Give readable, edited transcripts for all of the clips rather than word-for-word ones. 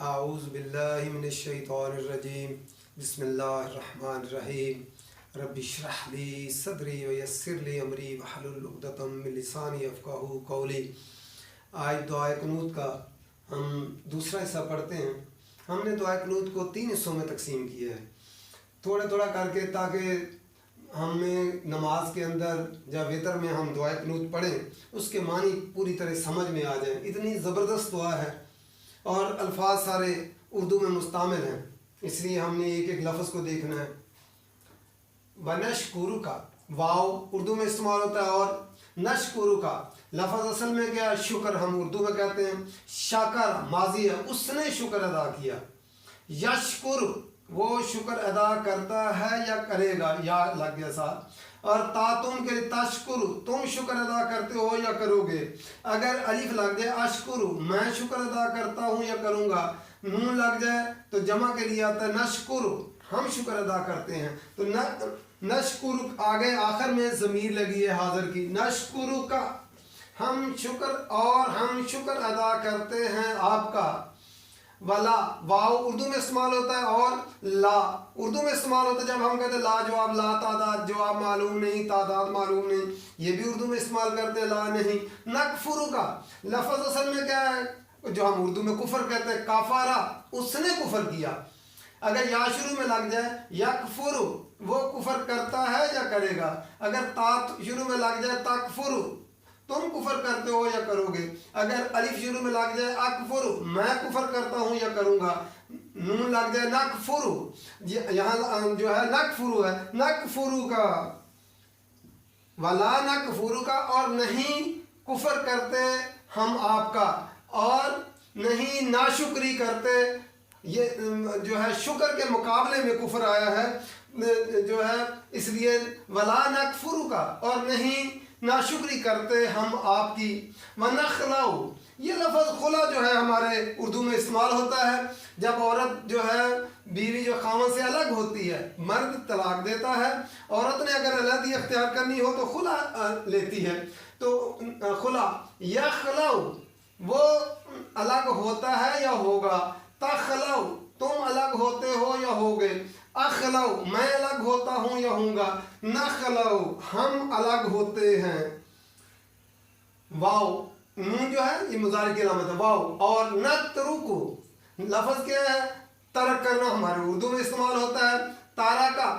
اعوذ باللہ من الشیطان الرجیم بسم اللہ الرحمن الرحیم رب اشرح لی صدری ویسر لی امری واحلل عقدۃ من لسانی یفقہوا قولی۔ آج دعائے قنوت کا ہم دوسرا حصہ پڑھتے ہیں۔ ہم نے دعائے قنوت کو 3 حصوں میں تقسیم کیا ہے، تھوڑا تھوڑا کر کے، تاکہ ہمیں نماز کے اندر یا وتر میں ہم دعائے قنوت پڑھیں اس کے معنی پوری طرح سمجھ میں آ جائیں۔ اتنی زبردست دعا ہے اور الفاظ سارے اردو میں مستعمل ہیں، اس لیے ہم نے ایک ایک لفظ کو دیکھنا ہے۔ وَنَشْكُرُ کا واو اردو میں استعمال ہوتا ہے، اور نشکر کا لفظ اصل میں کیا؟ شکر، ہم اردو میں کہتے ہیں شاکر، ماضی ہے، اس نے شکر ادا کیا۔ یشکر وہ شکر ادا کرتا ہے یا کرے گا، یا لگ گیا ساتھ، اور تا تم کے لیے تشکر، تم شکر ادا کرتے ہو یا کرو گے۔ اگر الف لگ جائے اشکر، میں شکر ادا کرتا ہوں یا کروں گا، نون لگ جائے تو جمع کے لیے آتا ہے نشکر، ہم شکر ادا کرتے ہیں۔ تو نشکر آگے آخر میں ضمیر لگی ہے حاضر کی، نشکر کا ہم شکر، اور ہم شکر ادا کرتے ہیں آپ کا۔ ولا واو اردو میں استعمال ہوتا ہے، اور لا اردو میں استعمال ہوتا ہے جب ہم کہتے ہیں لا جواب، لا تعداد، جواب معلوم نہیں، تعداد معلوم نہیں، یہ بھی اردو میں استعمال کرتے ہیں لا نہیں۔ نکفر کا لفظ اصل میں کیا ہے؟ جو ہم اردو میں کفر کہتے ہیں، کافارا، اس نے کفر کیا۔ اگر یا شروع میں لگ جائے یکفر، وہ کفر کرتا ہے یا کرے گا۔ اگر تا شروع میں لگ جائے تکفر، تم کفر کرتے ہو یا کرو گے۔ اگر الف شروع میں لگ جائے اکفر، میں کفر کرتا ہوں یا کروں گا۔ نون لگ جائے نکفر، یہاں جو ہے نکفر ہے، نکفر کا ولا نکفر کا، اور نہیں کفر کرتے ہم آپ کا، اور نہیں ناشکری کرتے۔ یہ جو ہے شکر کے مقابلے میں کفر آیا ہے جو ہے، اس لیے ولا نکفر کا، اور نہیں ناشکری کرتے ہم آپ کی۔ وَنَخْلَعُ یہ لفظ خلا جو ہے ہمارے اردو میں استعمال ہوتا ہے جب عورت جو ہے بیوی جو خاوند سے الگ ہوتی ہے، مرد طلاق دیتا ہے، عورت نے اگر علیحدگی اختیار کرنی ہو تو خلا لیتی ہے۔ تو خلا یخلع وہ الگ ہوتا ہے یا ہوگا، تخلع تم الگ ہوتے ہو یا ہوگے، اخلع میں الگ ہوتا ہوں یا ہوں گا، نخلع ہم الگ ہوتے ہیں۔ واو نون جو ہے یہ مضارع کی علامت ہے، واو۔ اور نترک لفظ کیا ہے؟ ترک کرنا، ہمارے اردو میں استعمال ہوتا ہے تارکا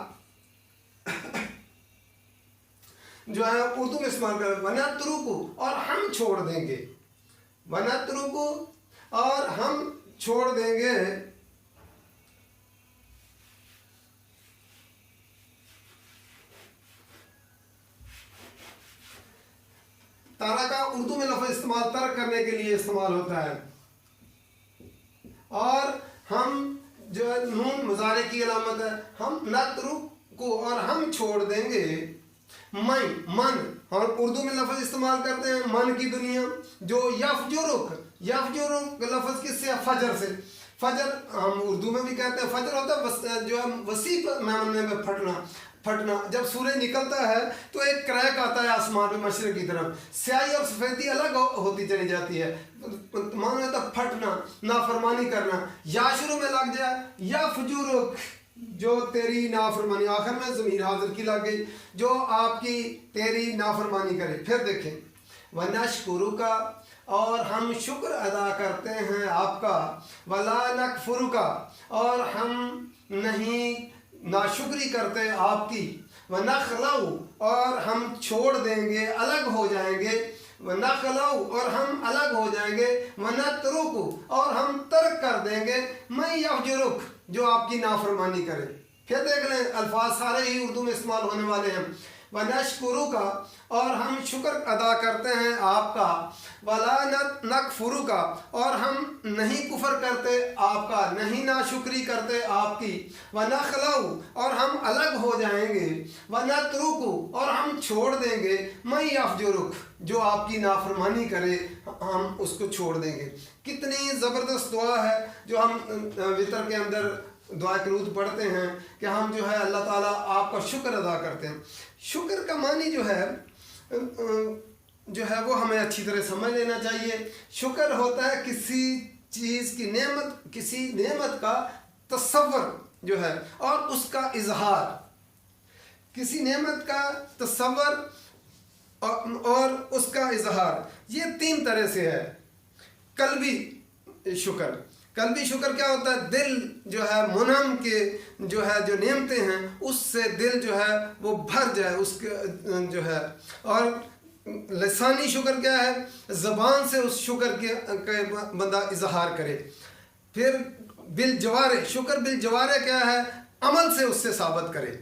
جو ہے اردو میں استعمال کرتے ہیں ونترک، اور ہم چھوڑ دیں گے، ونترک اور ہم چھوڑ دیں گے۔ تارکا اردو میں لفظ استعمال ترک کرنے کے لیے استعمال ہوتا ہے، اور ہم جو ہے نون مضارع کی علامت ہے، ہم نترک کو، اور ہم چھوڑ دیں گے۔ من اور اردو میں لفظ استعمال کرتے ہیں من کی دنیا، جو یفجرک، یفجرک لفظ کس سے؟ فجر سے۔ فجر ہم اردو میں بھی کہتے ہیں فجر ہوتا ہے جو ہے وسیع پیمانے میں پھٹنا، جب سورج نکلتا ہے تو ایک کریک آتا ہے آسمان میں مشرق کی طرف، سیاہی اور سفیدی الگ ہوتی چلی جاتی ہے، معنی ہوتا ہے پھٹنا، نافرمانی کرنا۔ یا شروع میں لگ جائے یا فجورک جو تیری نافرمانی، آخر میں ضمیر حاضر کی لگ گئی، جو آپ کی تیری نافرمانی کرے۔ پھر دیکھیں وَنَشْكُرُ کا، اور ہم شکر ادا کرتے ہیں آپ کا۔ وَلَا نَكْفُرُ کا، اور ہم نہیں ناشکری کرتے آپ کی۔ وَنَخْلَعُ اور ہم چھوڑ دیں گے، الگ ہو جائیں گے۔ وَنَخْلَعُ اور ہم الگ ہو جائیں گے۔ وَنَتْرُكُ اور ہم ترک کر دیں گے، مَن يَفْجُرُكَ جو آپ کی نافرمانی کرے۔ پھر دیکھ لیں الفاظ سارے ہی اردو میں استعمال ہونے والے ہیں۔ وَنَشْكُرُ کا، اور ہم شکر ادا کرتے ہیں آپ کا۔ وَلَا نَكْفُرُ کا، اور ہم نہیں کفر کرتے آپ کا، نہیں ناشکری کرتے آپ کی۔ وَنَخْلَعُ اور ہم الگ ہو جائیں گے۔ وَنَتْرُكُ اور ہم چھوڑ دیں گے، مَن يَفْجُرُكَ جو آپ کی نافرمانی کرے، ہم اس کو چھوڑ دیں گے۔ کتنی زبردست دعا ہے جو ہم وتر کے اندر دعائے قنوت پڑھتے ہیں کہ ہم جو ہے اللہ تعالیٰ آپ کا شکر ادا کرتے ہیں۔ شکر کا معنی جو ہے وہ ہمیں اچھی طرح سمجھ لینا چاہیے۔ شکر ہوتا ہے کسی चीज़ की नेमत, किसी नेमत का तसव्वुर जो है और उसका इजहार, किसी नेमत का तसव्वुर और उसका इजहार, ये 3 तरह से है। कल्बी शुक्र, कल्बी शुक्र क्या होता है? दिल जो है मुनम के जो है जो नेमतें हैं उससे दिल जो है वो भर जाए उसके जो है। और लसानी शुक्र क्या है? ज़बान से उस शुक्र के बंदा इजहार करे। फिर बिल जवारे, शुक्र बिल जवारे क्या है? अमल से उससे साबित करे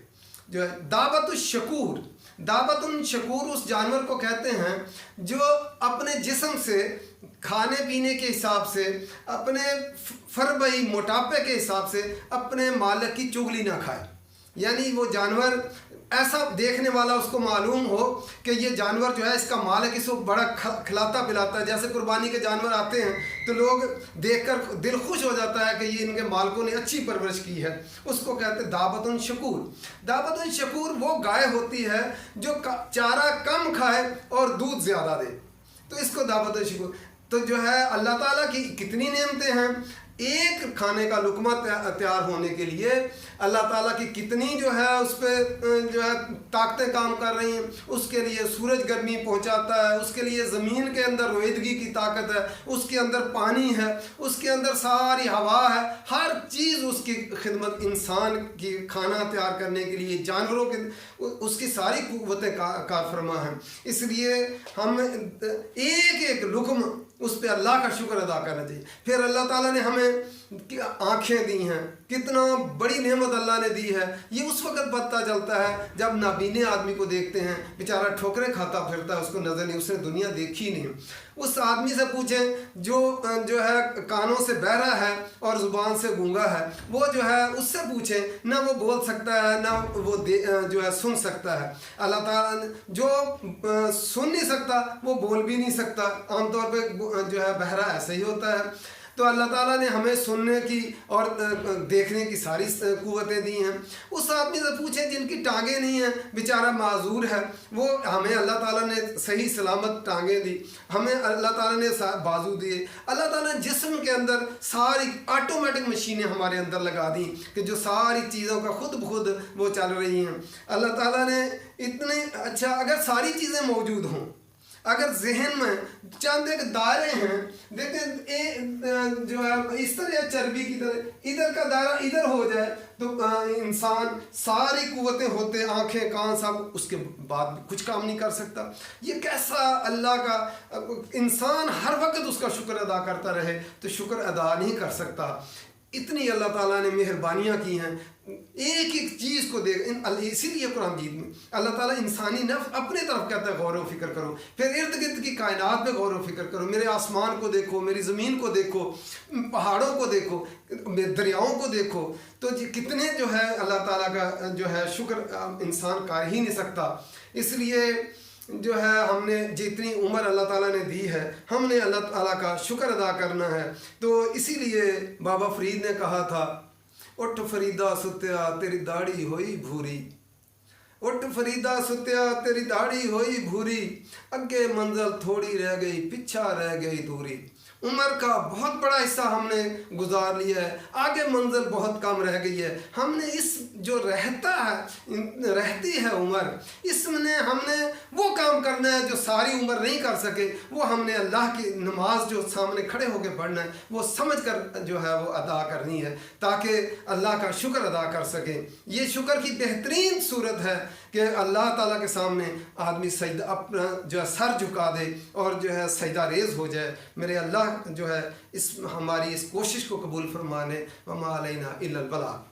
जो है। दावत शकूर, दावतुन शकूर उस जानवर को कहते हैं जो अपने जिस्म से, खाने पीने के हिसाब से, अपने फरबई मोटापे के हिसाब से अपने मालिक की चुगली ना खाए। यानी वो जानवर ऐसा देखने वाला उसको मालूम हो कि ये जानवर जो है इसका मालिक इसको बड़ा खिलाता पिलाता है। जैसे कुर्बानी के जानवर आते हैं तो लोग देखकर दिल खुश हो जाता है कि ये इनके मालिकों ने अच्छी परवरिश की है, उसको कहते हैं दावतुन शकूर। दावतुन शकूर वो गाय होती है जो चारा कम खाए और दूध ज़्यादा दे, तो इसको दावतुन शकूर। तो जो है अल्लाह ताला की कितनी नेमतें हैं। एक खाने का लुकमा तैयार होने के लिए अल्लाह ताला की कितनी जो है उस पर जो है ताकतें काम कर रही हैं। उसके लिए सूरज गर्मी पहुंचाता है, उसके लिए ज़मीन के अंदर रोईदगी की ताकत है, उसके अंदर पानी है, उसके अंदर सारी हवा है, हर चीज़ उसकी खिदमत, इंसान की खाना तैयार करने के लिए, जानवरों के उसकी सारी कुव्वतें कार फरमा हैं। इसलिए हम एक एक लुकम उस पर अल्लाह का शुक्र अदा करना चाहिए। फिर अल्लाह ताला ने हमें आँखें दी हैं, कितना बड़ी नेमत अल्लाह ने दी है। ये उस वक़्त पता चलता है जब नाबीने आदमी को देखते हैं, बेचारा ठोकरें खाता फिरता है, उसको नज़र नहीं, उसने दुनिया देखी नहीं। उस आदमी से पूछें जो है कानों से बहरा है और ज़ुबान से गूंगा है, वो जो है उससे पूछें, ना वो बोल सकता है ना वो जो है सुन सकता है। अल्लाह ताला जो सुन नहीं सकता वो बोल भी नहीं सकता, आमतौर पर जो है बहरा ऐसा ही होता है। तो अल्लाह ताला ने हमें सुनने की और देखने की सारी कुव्वतें दी हैं। उस आदमी से पूछें जिनकी टांगें नहीं हैं, बेचारा माजूर है, वो हमें अल्लाह ताला ने सही सलामत टांगें दी, हमें अल्लाह ताला ने बाजू दिए। अल्लाह ताला ने जिस्म के अंदर सारी ऑटोमेटिक मशीनें हमारे अंदर लगा दी कि जो सारी चीज़ों का खुद ब खुद वो चल रही हैं। अल्लाह ताला ने इतने अच्छा, अगर सारी चीज़ें मौजूद हों, अगर जहन में चंद एक दायरे हैं, देखें जो है इस तरह चर्बी की तरह इधर का दायरा इधर हो जाए तो इंसान सारी कुव्वतें होते, आंखें कान सब, उसके बाद कुछ काम नहीं कर सकता। ये कैसा अल्लाह का, इंसान हर वक्त उसका शुक्र अदा करता रहे तो शुक्र अदा नहीं कर सकता। इतनी अल्लाह ताला ने मेहरबानियाँ की हैं, एक एक चीज़ को देख। इसीलिए कुरान मजीद में अल्लाह ताला इंसानी नफ्स अपने तरफ कहता है गौर व फिक्र करो, फिर इर्द गिर्द की कायनात पे गौर व फिक्र करो। मेरे आसमान को देखो, मेरी ज़मीन को देखो, पहाड़ों को देखो, दरियाओं को देखो, तो कितने जो है अल्लाह ताला का जो है शुक्र इंसान कर ही नहीं सकता। इसलिए जो है हमने जितनी उम्र अल्लाह ताला ने दी है, हमने अल्लाह ताला का शुक्र अदा करना है। तो इसीलिए बाबा फरीद ने कहा था, उठ फरीदा सुत्या तेरी दाढ़ी होई भूरी, उठ फरीदा सुत्या तेरी दाढ़ी होई भूरी, अगे मंजिल थोड़ी रह गई पीछा रह गई दूरी। उम्र का बहुत बड़ा हिस्सा हमने गुजार लिया है, आगे मंजिल बहुत कम रह गई है। हमने इस जो रहती है उम्र, इसमें हमने वो काम करना है जो सारी उम्र नहीं कर सके। वो हमने अल्लाह की नमाज जो सामने खड़े होकर पढ़ना है, वो समझ कर जो है वो अदा करनी है ताकि अल्लाह का शुक्र अदा कर सके। ये शुक्र की बेहतरीन सूरत है कि अल्लाह ताला के सामने आदमी सजदा अपना जो है सर झुका दे और जो है सजदा रेज़ हो जाए। मेरे अल्लाह जो है इस हमारी इस कोशिश को कबूल फरमाने, वमा अलैना इल्लल बलाग।